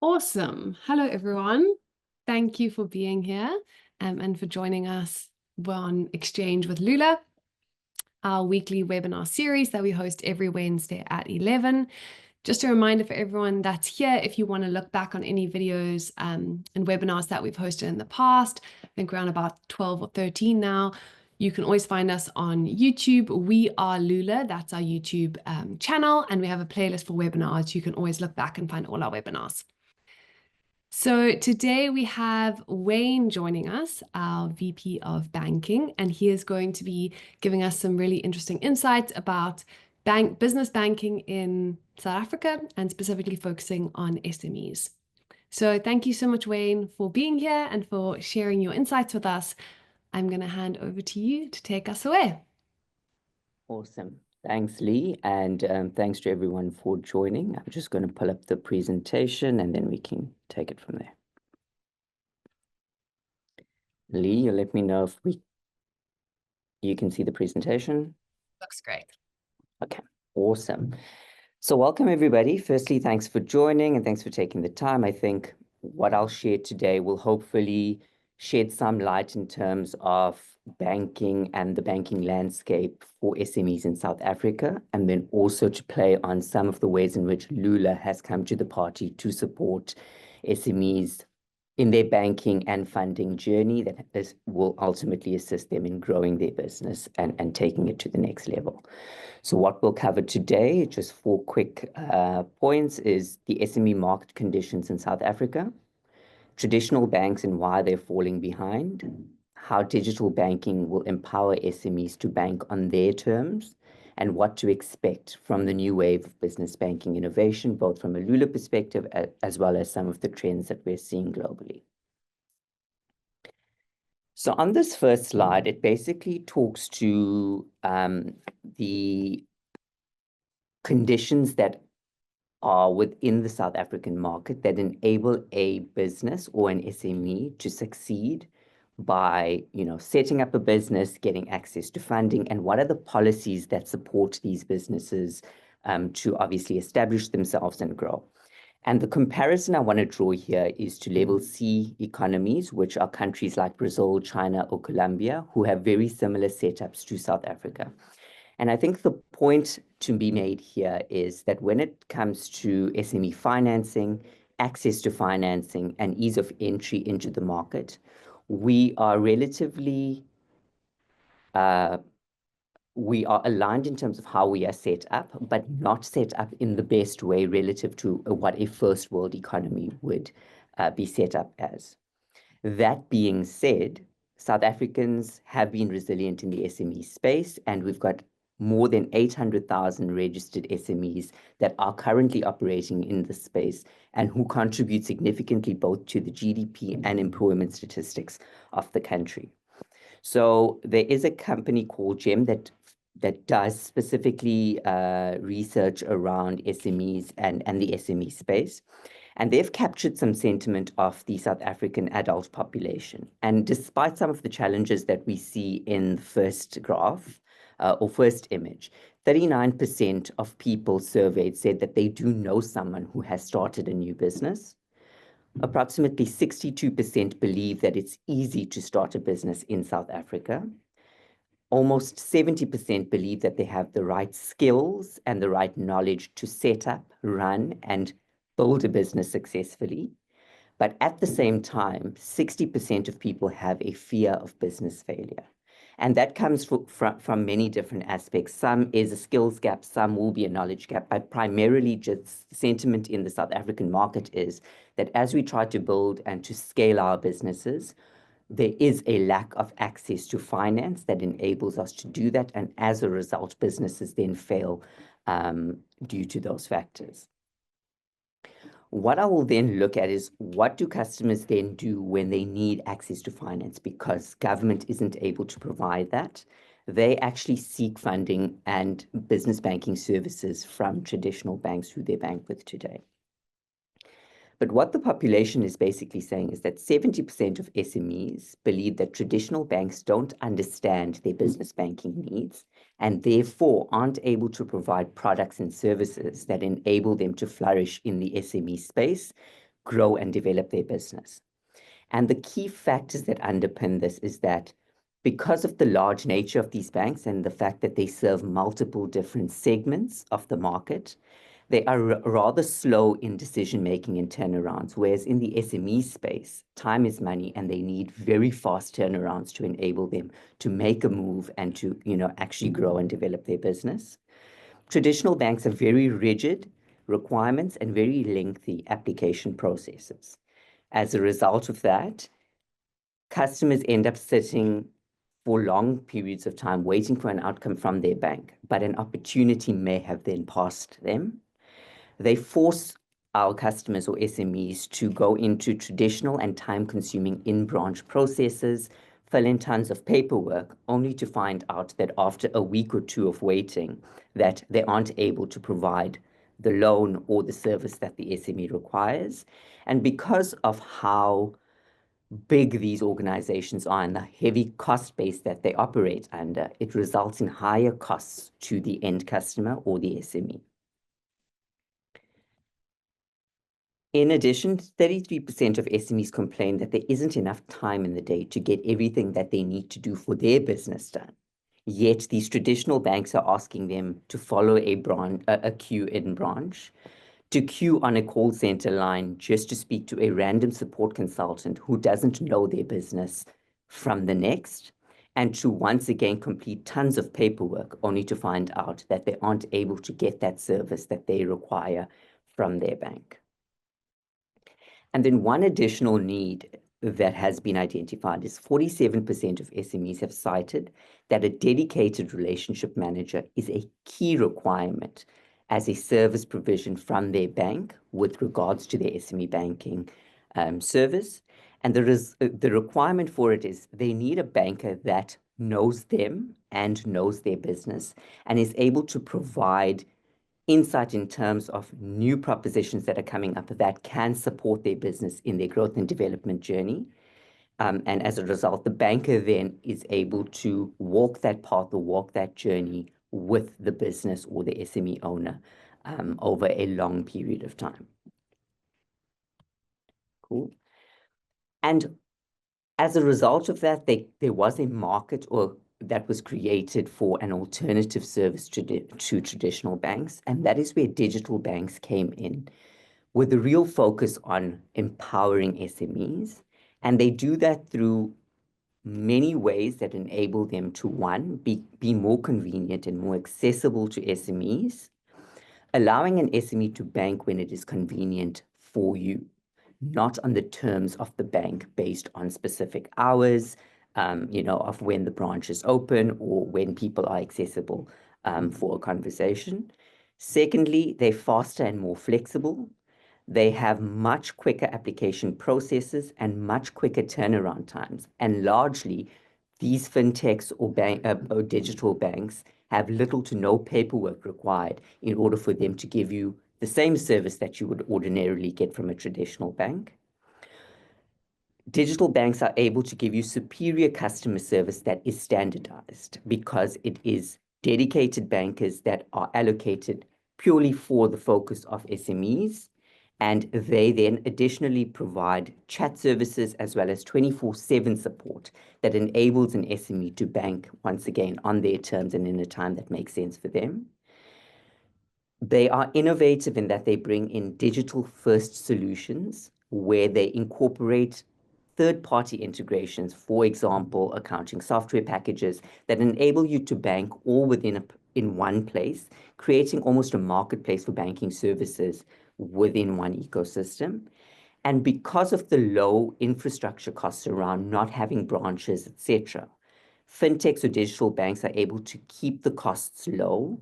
Awesome. Hello, everyone. Thank you for being here and for joining us on Exchange with Lula, our weekly webinar series that we host every Wednesday at 11. Just a reminder for everyone that's here, if you want to look back on any videos and webinars that we've hosted in the past, I think around about 12 or 13 now, you can always find us on YouTube. We are Lula, that's our YouTube channel, and we have a playlist for webinars. You can always look back and find all our webinars. So today we have Wayne joining us, our VP of Banking, and he is going to be giving us some really interesting insights about business banking in South Africa and specifically focusing on SMEs. So thank you so much, Wayne, for being here and for sharing your insights with us. I'm going to hand over to you to take us away. Awesome. Thanks, Lee, and thanks to everyone for joining. I'm just going to pull up the presentation and then we can take it from there. Lee, you let me know if you can see the presentation. Looks great. Okay, awesome. So welcome, everybody. Firstly, thanks for joining and thanks for taking the time. I think what I'll share today will hopefully shed some light in terms of banking and the banking landscape for SMEs in South Africa, and then also to play on some of the ways in which Lula has come to the party to support SMEs in their banking and funding journey that will ultimately assist them in growing their business and taking it to the next level. So what we'll cover today, just 4 quick points, is the SME market conditions in South Africa, traditional banks and why they're falling behind, how digital banking will empower SMEs to bank on their terms, and what to expect from the new wave of business banking innovation, both from a Lula perspective as well as some of the trends that we're seeing globally. So on this first slide, it basically talks to the conditions that are within the South African market that enable a business or an SME to succeed by, setting up a business, getting access to funding, and what are the policies that support these businesses to obviously establish themselves and grow. And the comparison I want to draw here is to level C economies, which are countries like Brazil, China, or Colombia, who have very similar setups to South Africa. And I think the point to be made here is that when it comes to SME financing, access to financing, and ease of entry into the market, we are relatively we are aligned in terms of how we are set up, but not set up in the best way relative to what a first world economy would be set up as. That being said, South Africans have been resilient in the SME space, and we've got more than 800,000 registered SMEs that are currently operating in this space and who contribute significantly both to the GDP and employment statistics of the country. So there is a company called GEM that does specifically research around SMEs and the SME space. And they've captured some sentiment of the South African adult population. And despite some of the challenges that we see in the first graph or first image, 39% of people surveyed said that they do know someone who has started a new business. Approximately 62% believe that it's easy to start a business in South Africa. Almost 70% believe that they have the right skills and the right knowledge to set up, run, and build a business successfully. But at the same time, 60% of people have a fear of business failure. And that comes from many different aspects. Some is a skills gap, some will be a knowledge gap, but primarily just sentiment in the South African market is that as we try to build and to scale our businesses, there is a lack of access to finance that enables us to do that. And as a result, businesses then fail due to those factors. What I will then look at is what do customers then do when they need access to finance because government isn't able to provide that. They actually seek funding and business banking services from traditional banks who they bank with today. But what the population is basically saying is that 70% of SMEs believe that traditional banks don't understand their business banking needs and therefore aren't able to provide products and services that enable them to flourish in the SME space grow and develop their business. And the key factors that underpin this is that because of the large nature of these banks and the fact that they serve multiple different segments of the market, they are rather slow in decision-making and turnarounds, whereas in the SME space, time is money and they need very fast turnarounds to enable them to make a move and to, actually grow and develop their business. Traditional banks have very rigid requirements and very lengthy application processes. As a result of that, customers end up sitting for long periods of time waiting for an outcome from their bank, but an opportunity may have then passed them. They force our customers or SMEs to go into traditional and time-consuming in-branch processes, fill in tons of paperwork, only to find out that after a week or two of waiting, that they aren't able to provide the loan or the service that the SME requires. And because of how big these organizations are and the heavy cost base that they operate under, it results in higher costs to the end customer or the SME. In addition, 33% of SMEs complain that there isn't enough time in the day to get everything that they need to do for their business done. Yet these traditional banks are asking them to follow a queue in branch, to queue on a call center line just to speak to a random support consultant who doesn't know their business from the next, and to once again complete tons of paperwork only to find out that they aren't able to get that service that they require from their bank. And then one additional need that has been identified is 47% of SMEs have cited that a dedicated relationship manager is a key requirement as a service provision from their bank with regards to their SME banking service. And the requirement for it is they need a banker that knows them and knows their business and is able to provide insight in terms of new propositions that are coming up that can support their business in their growth and development journey. And as a result, the banker then is able to walk that path or walk that journey with the business or the SME owner over a long period of time. Cool. And as a result of that, there was a market that was created for an alternative service to traditional banks, and that is where digital banks came in with a real focus on empowering SMEs. And they do that through many ways that enable them to, one, be more convenient and more accessible to SMEs, allowing an SME to bank when it is convenient for you, not on the terms of the bank based on specific hours, of when the branch is open or when people are accessible for a conversation. Secondly, they're faster and more flexible. They have much quicker application processes and much quicker turnaround times. And largely, these fintechs or digital banks have little to no paperwork required in order for them to give you the same service that you would ordinarily get from a traditional bank. Digital banks are able to give you superior customer service that is standardized because it is dedicated bankers that are allocated purely for the focus of SMEs. And they then additionally provide chat services as well as 24/7 support that enables an SME to bank, once again, on their terms and in a time that makes sense for them. They are innovative in that they bring in digital-first solutions where they incorporate third-party integrations, for example, accounting software packages that enable you to bank all in one place, creating almost a marketplace for banking services within one ecosystem. And because of the low infrastructure costs around not having branches, etc., fintechs or digital banks are able to keep the costs low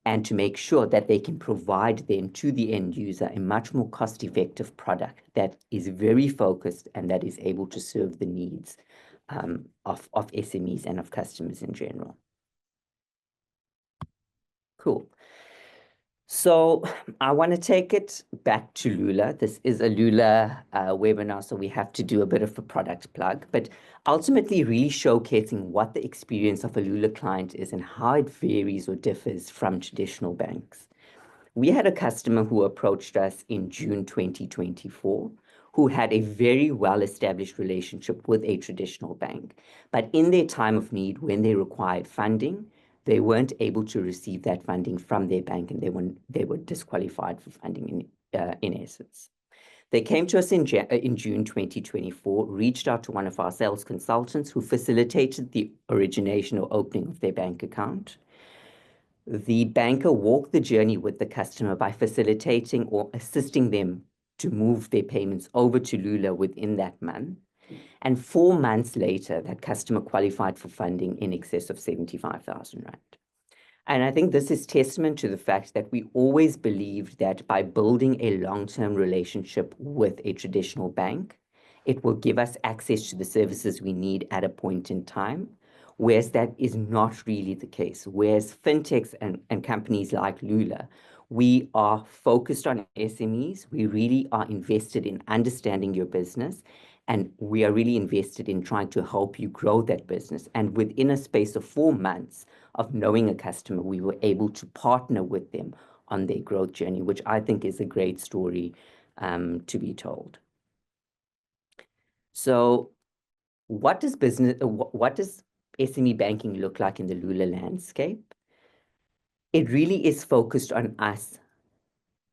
and to make sure that they can provide then to the end user a much more cost-effective product that is very focused and that is able to serve the needs of SMEs and of customers in general. Cool. So I want to take it back to Lula. This is a Lula webinar, so we have to do a bit of a product plug, but ultimately really showcasing what the experience of a Lula client is and how it varies or differs from traditional banks. We had a customer who approached us in June 2024 who had a very well-established relationship with a traditional bank. But in their time of need, when they required funding, they weren't able to receive that funding from their bank, and they were disqualified for funding in essence. They came to us in June 2024, reached out to one of our sales consultants who facilitated the origination or opening of their bank account. The banker walked the journey with the customer by facilitating or assisting them to move their payments over to Lula within that month. And 4 months later, that customer qualified for funding in excess of 75,000 Rand. And I think this is testament to the fact that we always believed that by building a long-term relationship with a traditional bank, it will give us access to the services we need at a point in time, whereas that is not really the case. Whereas fintechs and companies like Lula, we are focused on SMEs, we really are invested in understanding your business, and we are really invested in trying to help you grow that business. And within a space of 4 months of knowing a customer, we were able to partner with them on their growth journey, which I think is a great story to be told. So what does SME banking look like in the Lula landscape? It really is focused on us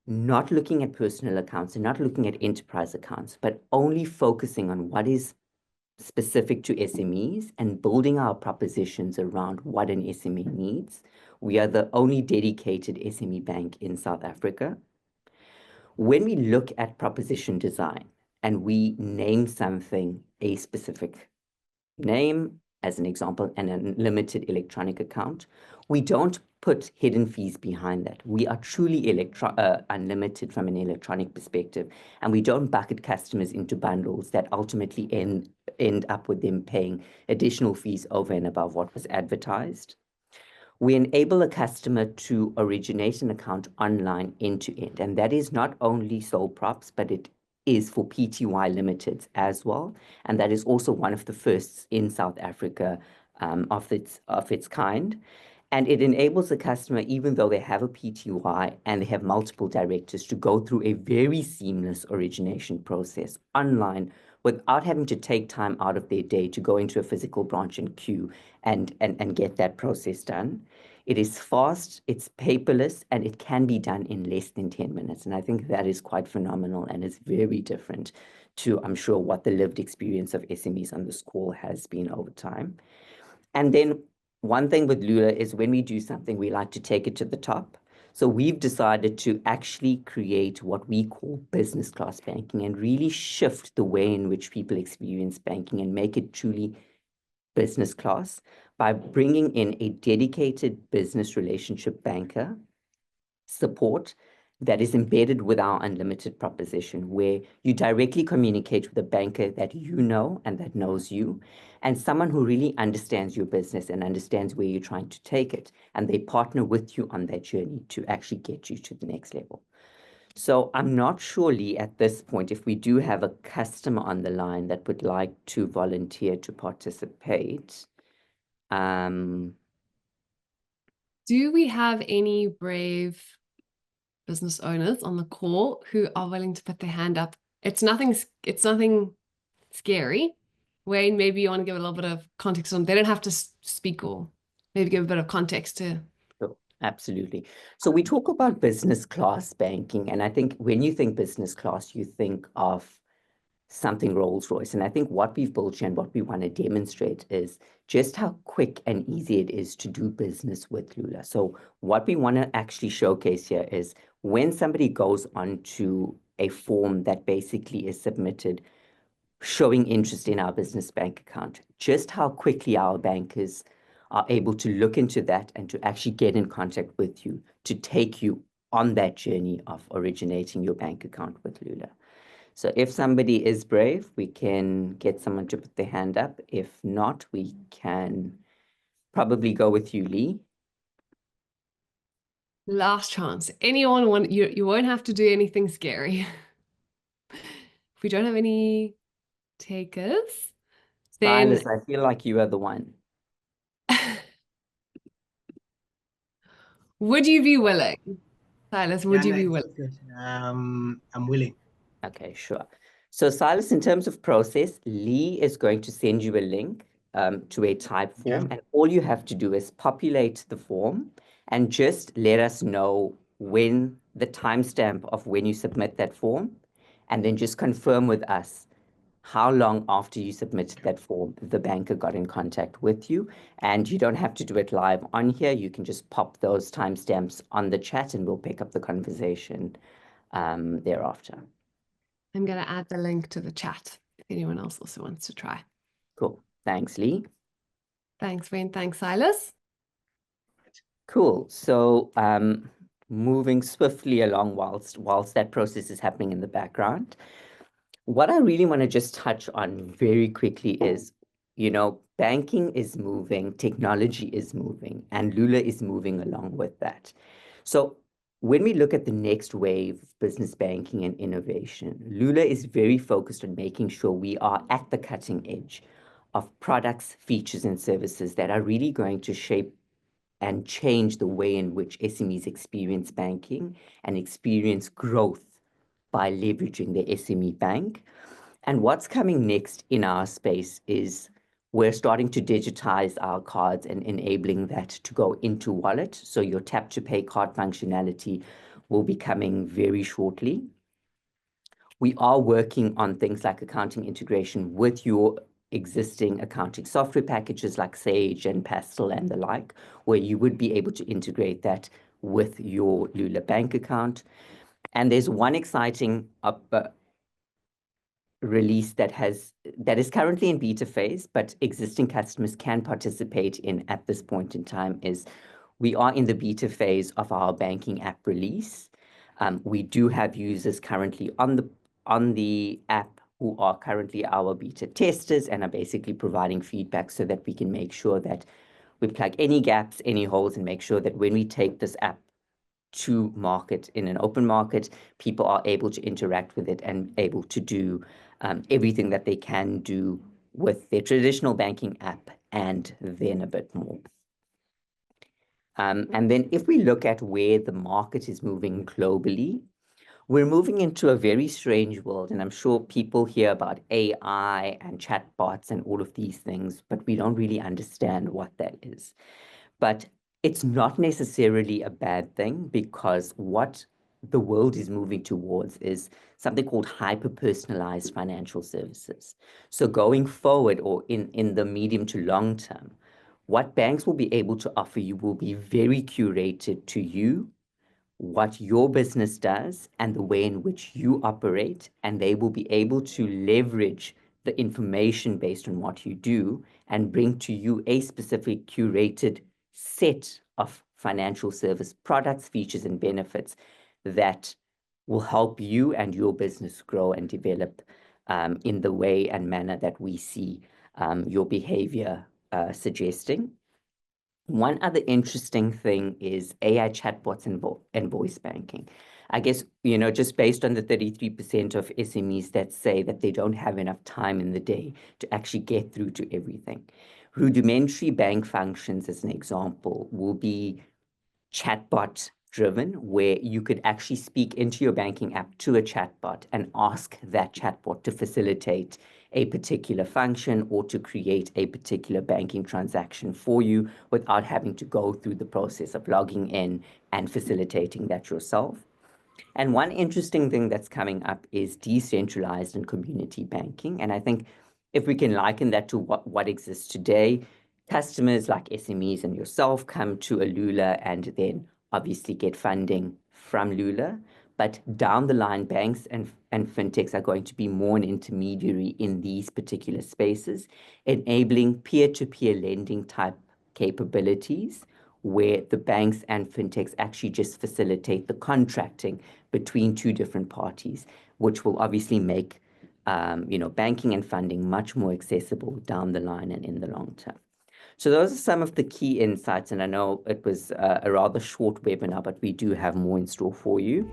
not looking at personal accounts and not looking at enterprise accounts, but only focusing on what is specific to SMEs and building our propositions around what an SME needs. We are the only dedicated SME bank in South Africa. When we look at proposition design and we name something a specific name, as an example, an unlimited electronic account, we don't put hidden fees behind that. We are truly unlimited from an electronic perspective, and we don't bucket customers into bundles that ultimately end up with them paying additional fees over and above what was advertised. We enable a customer to originate an account online end to end, and that is not only sole props, but it is for PTY Limiteds as well, and that is also one of the firsts in South Africa of its kind. And it enables the customer, even though they have a PTY and they have multiple directors, to go through a very seamless origination process online without having to take time out of their day to go into a physical branch and queue and get that process done. It is fast, it's paperless, and it can be done in less than 10 minutes. And I think that is quite phenomenal and is very different to, I'm sure, what the lived experience of SMEs on this call has been over time. And then one thing with Lula is when we do something, we like to take it to the top. So we've decided to actually create what we call business class banking and really shift the way in which people experience banking and make it truly business class by bringing in a dedicated business relationship banker support that is embedded with our unlimited proposition, where you directly communicate with a banker that you know and that knows you, and someone who really understands your business and understands where you're trying to take it, and they partner with you on that journey to actually get you to the next level. So I'm not sure, Lee, at this point, if we do have a customer on the line that would like to volunteer to participate. Do we have any brave business owners on the call who are willing to put their hand up? It's nothing scary. Wayne, maybe you want to give a little bit of context on, they don't have to speak, or maybe give a bit of context to. Sure, absolutely. So we talk about business class banking, and I think when you think business class, you think of something Rolls-Royce. And I think what we've built here and what we want to demonstrate is just how quick and easy it is to do business with Lula. So what we want to actually showcase here is when somebody goes onto a form that basically is submitted showing interest in our business bank account, just how quickly our bankers are able to look into that and to actually get in contact with you to take you on that journey of originating your bank account with Lula. So if somebody is brave, we can get someone to put their hand up. If not, we can probably go with you, Lee. Last chance. Anyone want, you won't have to do anything scary. If we don't have any takers, then Silas, I feel like you are the one. would you be willing? Silas, would Yeah, you no, be it's willing? all good. I'm willing. Okay, sure. So Silas, in terms of process, Lee is going to send you a link to a type form, and all you have to do is populate the form and just let us know when the timestamp of when you submit that form, and then just confirm with us how long after you submitted that form the banker got in contact with you. And you don't have to do it live on here. You can just pop those timestamps on the chat and we'll pick up the conversation thereafter. I'm going to add the link to the chat if anyone else also wants to try. Cool. Thanks, Lee. Thanks, Wayne. Thanks, Silas. Cool. So moving swiftly along whilst that process is happening in the background, what I really want to just touch on very quickly is, banking is moving, technology is moving, and Lula is moving along with that. So when we look at the next wave of business banking and innovation, Lula is very focused on making sure we are at the cutting edge of products, features, and services that are really going to shape and change the way in which SMEs experience banking and experience growth by leveraging the SME bank. And what's coming next in our space is we're starting to digitize our cards and enabling that to go into wallet. So your tap to pay card functionality will be coming very shortly. We are working on things like accounting integration with your existing accounting software packages like Sage and Pastel and the like, where you would be able to integrate that with your Lula bank account. And there's one exciting release that is currently in beta phase, but existing customers can participate in at this point in time, is we are in the beta phase of our banking app release. We do have users currently on the app who are currently our beta testers and are basically providing feedback so that we can make sure that we plug any gaps, any holes, and make sure that when we take this app to market in an open market, people are able to interact with it and able to do everything that they can do with their traditional banking app and then a bit more. And then if we look at where the market is moving globally, we're moving into a very strange world, and I'm sure people hear about AI and chatbots and all of these things, but we don't really understand what that is. But it's not necessarily a bad thing, because what the world is moving towards is something called hyper-personalized financial services. So going forward, or in the medium to long term, what banks will be able to offer you will be very curated to you, what your business does and the way in which you operate, and they will be able to leverage the information based on what you do and bring to you a specific curated set of financial service products, features, and benefits that will help you and your business grow and develop in the way and manner that we see your behavior suggesting. One other interesting thing is AI chatbots and voice banking. I guess, just based on the 33% of SMEs that say that they don't have enough time in the day to actually get through to everything. Rudimentary bank functions, as an example, will be chatbot driven, where you could actually speak into your banking app to a chatbot and ask that chatbot to facilitate a particular function or to create a particular banking transaction for you without having to go through the process of logging in and facilitating that yourself. And one interesting thing that's coming up is decentralized and community banking. And I think if we can liken that to what exists today, customers like SMEs and yourself come to a Lula and then obviously get funding from Lula. But down the line, banks and fintechs are going to be more an intermediary in these particular spaces, enabling peer-to-peer lending type capabilities, where the banks and fintechs actually just facilitate the contracting between two different parties, which will obviously make banking and funding much more accessible down the line and in the long term. So those are some of the key insights, and I know it was a rather short webinar, but we do have more in store for you.